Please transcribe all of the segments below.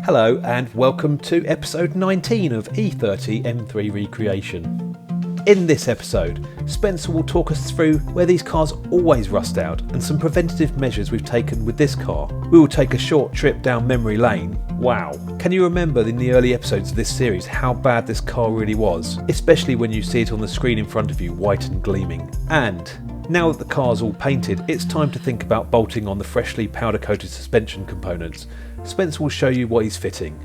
Hello and welcome to episode 19 of E30 M3 Recreation. In this episode, Spencer will talk us through where these cars always rust out and some preventative measures we've taken with this car. We will take a short trip down memory lane. Wow. Can you remember in the early episodes of this series how bad this car really was? Especially when you see it on the screen in front of you, white and gleaming. And now that the car's all painted, it's time to think about bolting on the freshly powder coated suspension components. Spencer will show you what he's fitting.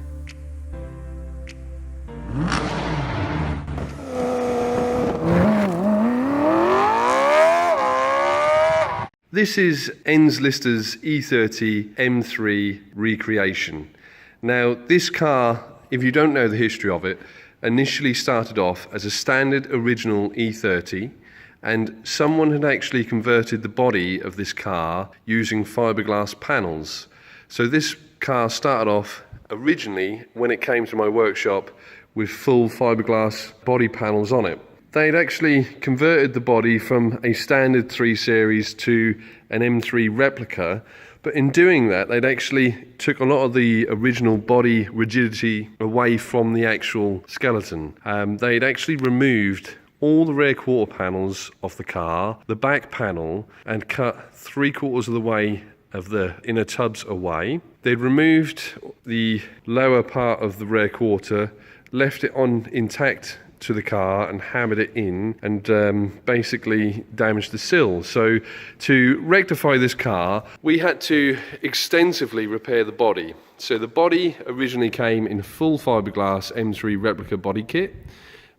This is Enz Lister's E30 M3 Recreation. Now, this car, if you don't know the history of it, initially started off as a standard original E30, and someone had actually converted the body of this car using fiberglass panels. So this car started off originally, when it came to my workshop, with full fiberglass body panels on it. They'd actually converted the body from a standard 3 Series to an M3 replica, but in doing that they'd actually took a lot of the original body rigidity away from the actual skeleton. They'd actually removed all the rear quarter panels off the car, the back panel, and cut 3/4 of the way of the inner tubs away. They'd removed the lower part of the rear quarter, left it on intact to the car and hammered it in and basically damaged the sill. So to rectify this car, we had to extensively repair the body. So the body originally came in full fiberglass M3 replica body kit.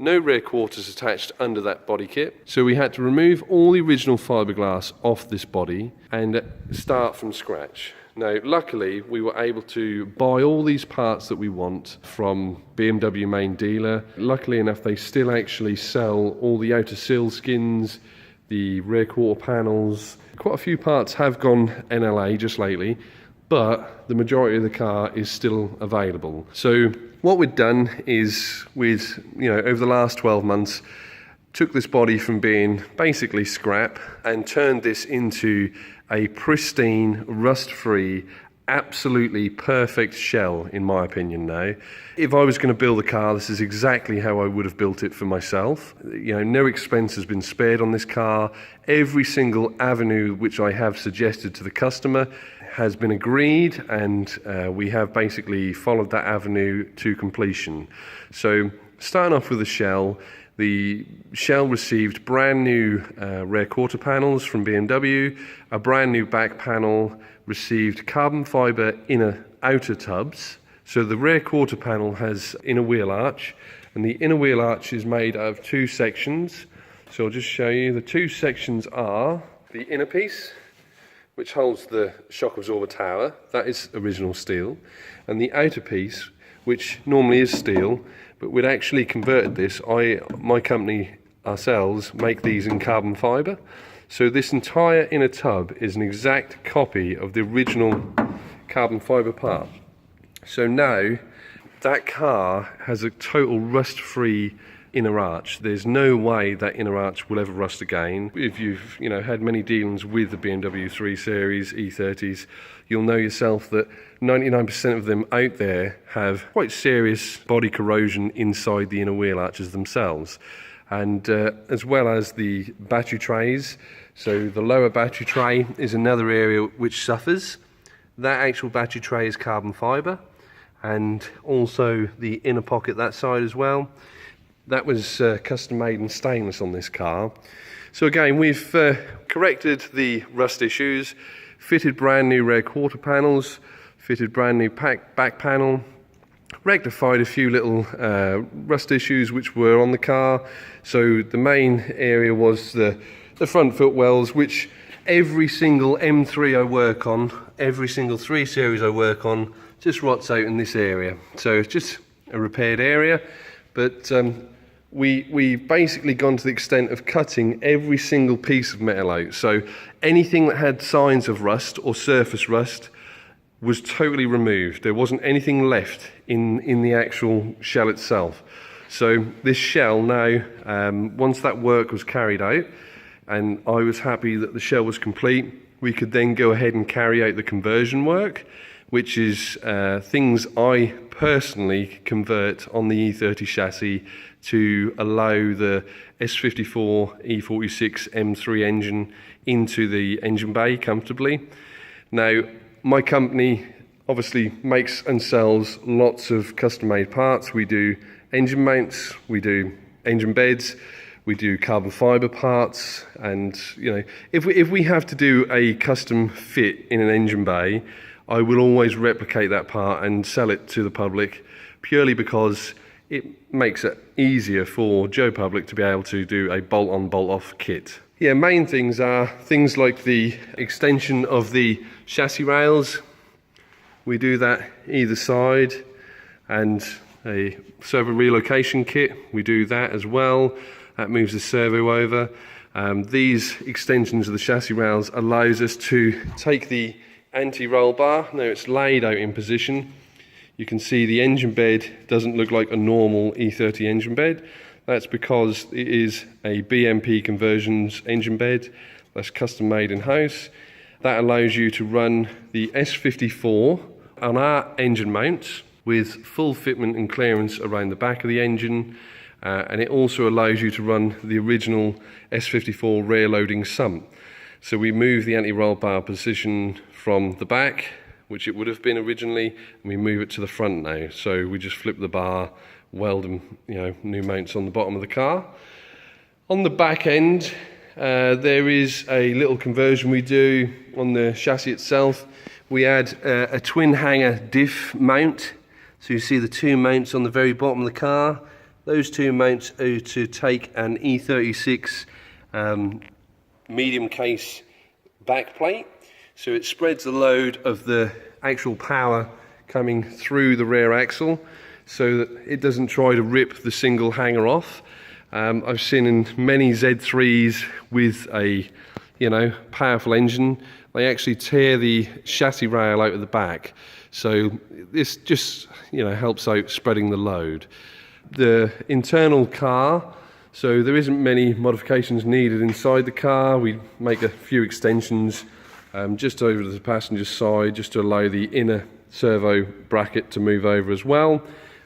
No rear quarters attached under that body kit. So we had to remove all the original fiberglass off this body and start from scratch. Now, luckily, we were able to buy all these parts that we want from BMW main dealer. Luckily enough, they still actually sell all the outer sill skins, the rear quarter panels. Quite a few parts have gone NLA just lately, but the majority of the car is still available. So what we've done is, over the last 12 months, took this body from being basically scrap and turned this into a pristine, rust-free, absolutely perfect shell, in my opinion now. If I was going to build a car, this is exactly how I would have built it for myself. No expense has been spared on this car. Every single avenue which I have suggested to the customer has been agreed, and we have basically followed that avenue to completion. So, starting off with the shell, the shell received brand new rear quarter panels from BMW, a brand new back panel, received carbon fibre outer tubs. So the rear quarter panel has inner wheel arch, and the inner wheel arch is made of 2 sections. So I'll just show you. The 2 sections are the inner piece, which holds the shock absorber tower, that is original steel, and the outer piece, which normally is steel, but we'd actually converted this. My company, ourselves, make these in carbon fibre. So this entire inner tub is an exact copy of the original carbon fibre part. So now, that car has a total rust-free inner arch. There's no way that inner arch will ever rust again. If you've had many dealings with the BMW 3 Series E30s, you'll know yourself that 99% of them out there have quite serious body corrosion inside the inner wheel arches themselves, and as well as the battery trays. So the lower battery tray is another area which suffers. That actual battery tray is carbon fibre, and also the inner pocket that side as well. That was custom made in stainless on this car. So again, we've corrected the rust issues, fitted brand new rear quarter panels, fitted brand new back panel, rectified a few little rust issues which were on the car. So the main area was the front footwells, which every single M3 I work on, every single 3 Series I work on, just rots out in this area. So it's just a repaired area, but we've basically gone to the extent of cutting every single piece of metal out. So anything that had signs of rust or surface rust was totally removed. There wasn't anything left in the actual shell itself. So this shell now, once that work was carried out and I was happy that the shell was complete, we could then go ahead and carry out the conversion work, which is things I personally convert on the E30 chassis to allow the S54 E36 M3 engine into the engine bay comfortably. Now, my company obviously makes and sells lots of custom-made parts. We do engine mounts, we do engine beds, we do carbon fiber parts, and if we have to do a custom fit in an engine bay, I will always replicate that part and sell it to the public, purely because it makes it easier for Joe Public to be able to do a bolt-on, bolt-off kit. Yeah, main things are things like the extension of the chassis rails. We do that either side, and a servo relocation kit, we do that as well. That moves the servo over. These extensions of the chassis rails allows us to take the anti-roll bar. Now it's laid out in position. You can see the engine bed doesn't look like a normal E30 engine bed. That's because it is a BMP conversions engine bed that's custom made in-house. That allows you to run the S54 on our engine mounts with full fitment and clearance around the back of the engine, and it also allows you to run the original S54 rear loading sump. So we move the anti-roll bar position from the back, which it would have been originally, and we move it to the front now. So we just flip the bar, weld new mounts on the bottom of the car. On the back end, there is a little conversion we do on the chassis itself. We add a twin hanger diff mount. So you see the two mounts on the very bottom of the car. Those two mounts are to take an E36 medium case back plate. So it spreads the load of the actual power coming through the rear axle so that it doesn't try to rip the single hanger off. I've seen in many Z3s with a powerful engine, they actually tear the chassis rail out of the back. So this just helps out spreading the load. The internal car, so there isn't many modifications needed inside the car. We make a few extensions just over to the passenger side, just to allow the inner servo bracket to move over as well.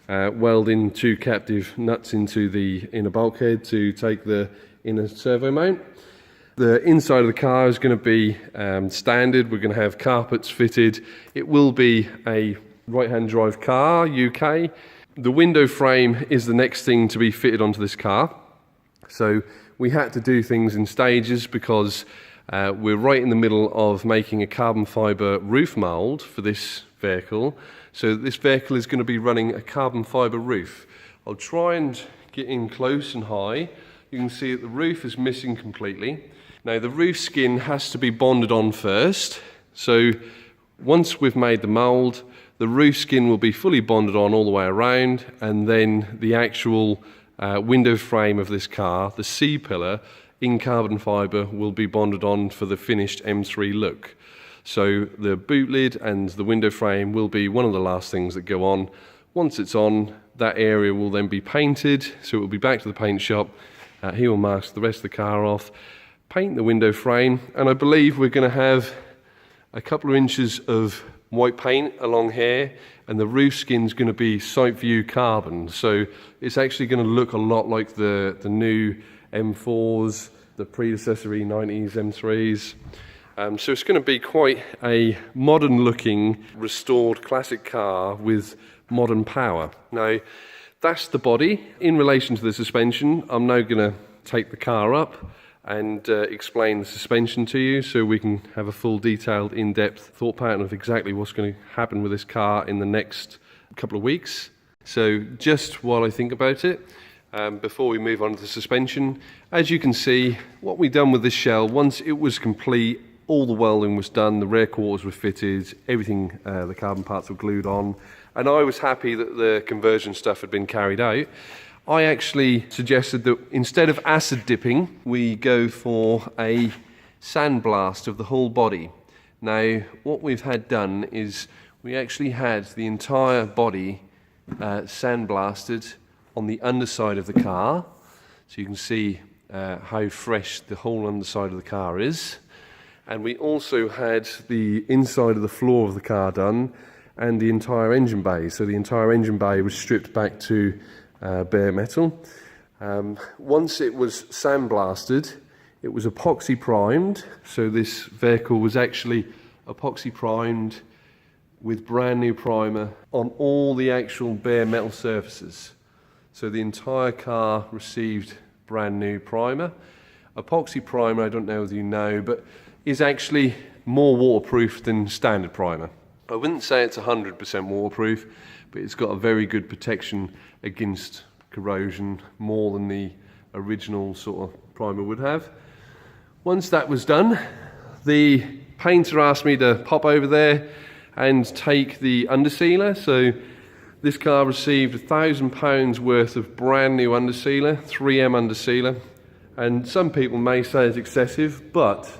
Weld in two captive nuts into the inner bulkhead to take the inner servo mount. The inside of the car is going to be standard. We're going to have carpets fitted. It will be a right-hand drive car, UK. The window frame is the next thing to be fitted onto this car. So we had to do things in stages because we're right in the middle of making a carbon fiber roof mould for this vehicle. So this vehicle is going to be running a carbon fiber roof. I'll try and get in close and high. You can see that the roof is missing completely. Now the roof skin has to be bonded on first. So once we've made the mould, the roof skin will be fully bonded on all the way around, and then the actual window frame of this car, the C-pillar in carbon fibre, will be bonded on for the finished M3 look. So the boot lid and the window frame will be one of the last things that go on. Once it's on, that area will then be painted, so it will be back to the paint shop. He will mask the rest of the car off, paint the window frame, and I believe we're going to have a couple of inches of white paint along here, and the roof skin's going to be sight view carbon, so it's actually going to look a lot like the new M4s, the predecessor E90s, M3s. So it's going to be quite a modern looking restored classic car with modern power. Now that's the body. In relation to the suspension, I'm now going to take the car up and explain the suspension to you so we can have a full detailed in-depth thought pattern of exactly what's going to happen with this car in the next couple of weeks. So just while I think about it, before we move on to the suspension, as you can see, what we've done with this shell, once it was complete, all the welding was done, the rear quarters were fitted, everything, the carbon parts were glued on, and I was happy that the conversion stuff had been carried out. I actually suggested that instead of acid dipping, we go for a sandblast of the whole body. Now, what we've had done is we actually had the entire body sandblasted on the underside of the car. So you can see how fresh the whole underside of the car is. And we also had the inside of the floor of the car done and the entire engine bay. So the entire engine bay was stripped back to bare metal. Once it was sandblasted, it was epoxy primed. So this vehicle was actually epoxy primed with brand new primer on all the actual bare metal surfaces. So the entire car received brand new primer. Epoxy primer, I don't know whether you know, but is actually more waterproof than standard primer. I wouldn't say it's 100% waterproof, but it's got a very good protection against corrosion, more than the original sort of primer would have. Once that was done, the painter asked me to pop over there and take the undersealer. So this car received £1,000 worth of brand new undersealer, 3M undersealer, and some people may say it's excessive, but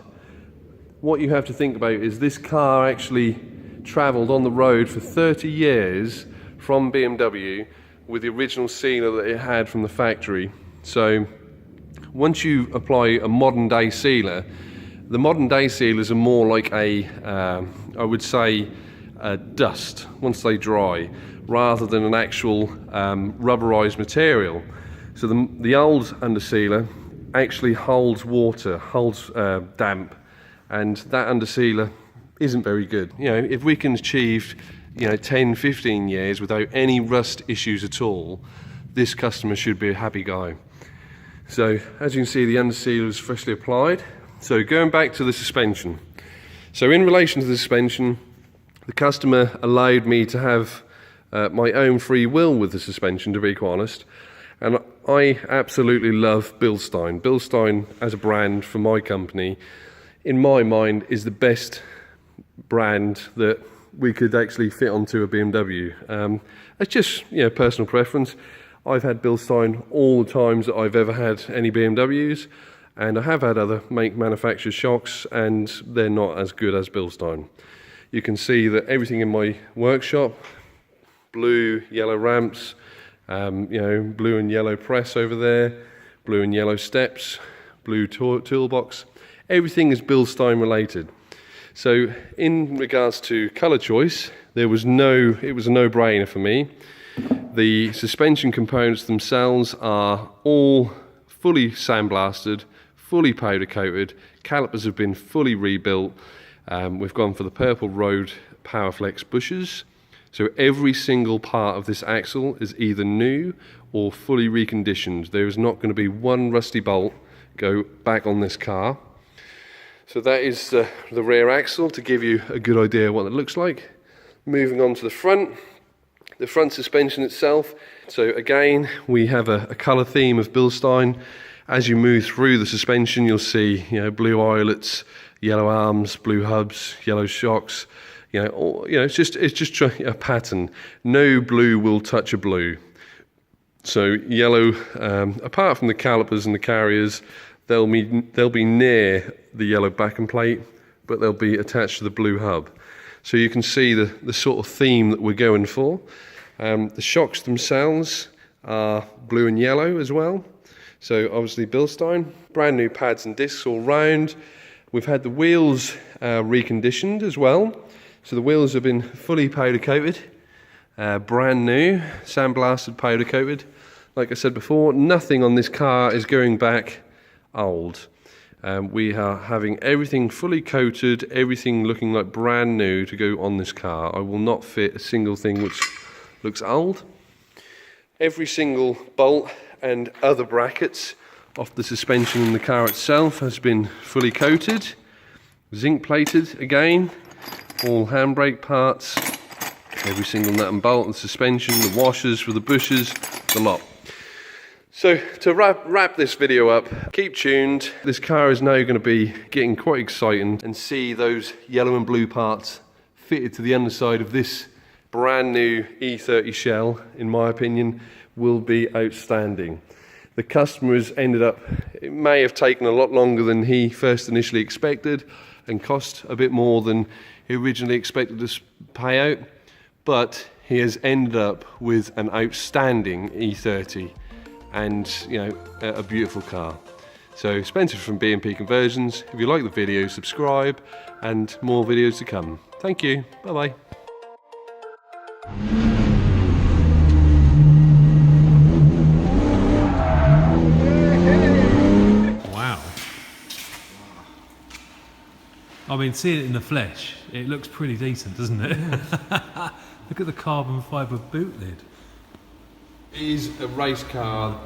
what you have to think about is this car actually travelled on the road for 30 years from BMW with the original sealer that it had from the factory. So once you apply a modern day sealer, the modern day sealers are more like a, I would say, a dust once they dry, rather than an actual rubberized material. So the old undersealer actually holds water, holds damp, and that undersealer isn't very good. You know, if we can achieve, 10, 15 years without any rust issues at all, this customer should be a happy guy. So as you can see, the undersealer is freshly applied. So going back to the suspension. So in relation to the suspension, the customer allowed me to have my own free will with the suspension, to be quite honest. And I absolutely love Bilstein. Bilstein as a brand for my company, in my mind, is the best brand that we could actually fit onto a BMW. It's just personal preference. I've had Bilstein all the times that I've ever had any BMWs, and I have had other manufactured shocks, and they're not as good as Bilstein. You can see that everything in my workshop, blue, yellow ramps, blue and yellow press over there, blue and yellow steps, blue toolbox, everything is Bilstein related. So in regards to colour choice, it was a no-brainer for me. The suspension components themselves are all fully sandblasted, fully powder coated, calipers have been fully rebuilt. We've gone for the Purple Road Powerflex bushes. So every single part of this axle is either new or fully reconditioned. There is not going to be one rusty bolt go back on this car. So that is the rear axle, to give you a good idea of what it looks like. Moving on to the front suspension itself. So again, we have a colour theme of Bilstein. As you move through the suspension, you'll see blue eyelets, yellow arms, blue hubs, yellow shocks. It's just a pattern. No blue will touch a blue. So yellow, apart from the calipers and the carriers, they'll be near the yellow backing plate, but they'll be attached to the blue hub. So you can see the sort of theme that we're going for. The shocks themselves are blue and yellow as well. So obviously Bilstein, brand new pads and discs all round. We've had the wheels reconditioned as well. So the wheels have been fully powder coated, brand new, sandblasted, powder coated. Like I said before, nothing on this car is going back old. We are having everything fully coated, everything looking like brand new to go on this car. I will not fit a single thing which looks old. Every single bolt and other brackets off the suspension in the car itself has been fully coated, zinc plated again. All handbrake parts, every single nut and bolt, the suspension, the washers for the bushes, the lot. So to wrap this video up, keep tuned. This car is now going to be getting quite exciting, and see those yellow and blue parts fitted to the underside of this brand new E30 shell, in my opinion, will be outstanding. The customer has ended up, it may have taken a lot longer than he first initially expected and cost a bit more than he originally expected to pay out, but he has ended up with an outstanding E30 and a beautiful car. So Spencer from BMP Conversions. If you like the video, subscribe, and more videos to come. Thank you. Bye bye. Wow. I mean, seeing it in the flesh, it looks pretty decent, doesn't it? Look at the carbon fibre boot lid. It is a race car.